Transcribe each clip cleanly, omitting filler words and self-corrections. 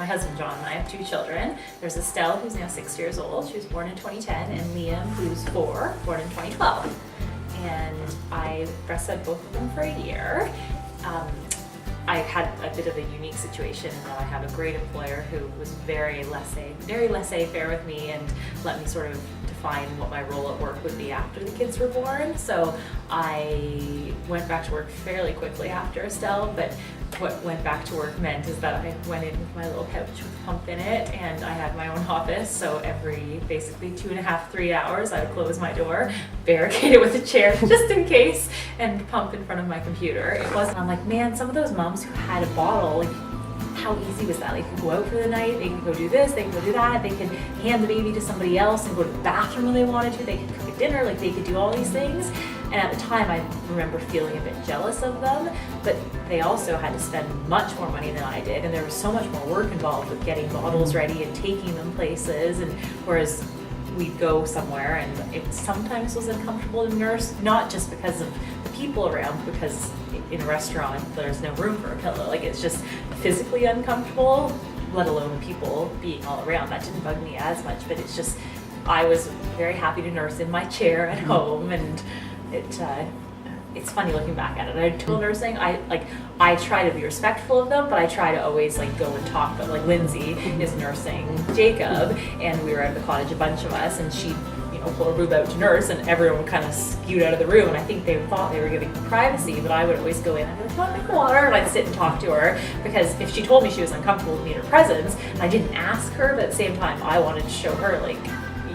husband John and I have 2 children. There's Estelle, who's now 6 years old. She was born in 2010, and Liam, who's 4, born in 2012. And I breastfed both of them for a year. I had a bit of a unique situation in that I have a great employer who was very laissez-faire with me and let me sort of define what my role at work would be after the kids were born. So I went back to work fairly quickly after Estelle, but what went back to work meant is that I went in with my little couch with a pump in it, and I had my own office, so every basically 2.5, 3 hours I would close my door, barricade it with a chair just in case, and pump in front of my computer. It wasn't, I'm like, man, some of those moms who had a bottle, like, how easy was that? They could go out for the night, they could go do this, they could go do that, they could hand the baby to somebody else and go to the bathroom when they wanted to, they could cook a dinner, like they could do all these things. And at the time I remember feeling a bit jealous of them, but they also had to spend much more money than I did, and there was so much more work involved with getting bottles ready and taking them places, and whereas we'd go somewhere and it sometimes was uncomfortable to nurse, not just because of the people around, because in a restaurant there's no room for a pillow, like it's just physically uncomfortable, let alone people being all around. That didn't bug me as much, but it's just, I was very happy to nurse in my chair at home, and it's funny looking back at it. I told nursing, I try to be respectful of them, but I try to always like go and talk. But like Lindsay is nursing Jacob, and we were at the cottage, a bunch of us, and she, pull her boob out to nurse, and everyone would kind of scoot out of the room, and I think they thought they were giving privacy, but I would always go in and I'd be like, "Want to make water?" And I'd sit and talk to her, because if she told me she was uncomfortable with me in her presence, I didn't ask her, but at the same time I wanted to show her, like,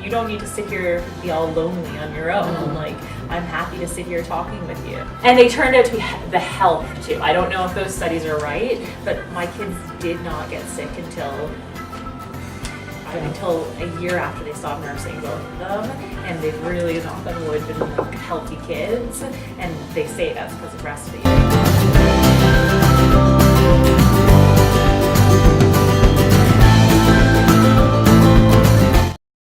you don't need to sit here and be all lonely on your own. Like, I'm happy to sit here talking with you. And they turned out to be the health too. I don't know if those studies are right, but my kids did not get sick until a year after they stopped nursing, both of them, and they've really, knock on wood, been like healthy kids, and they say that's because of breastfeeding.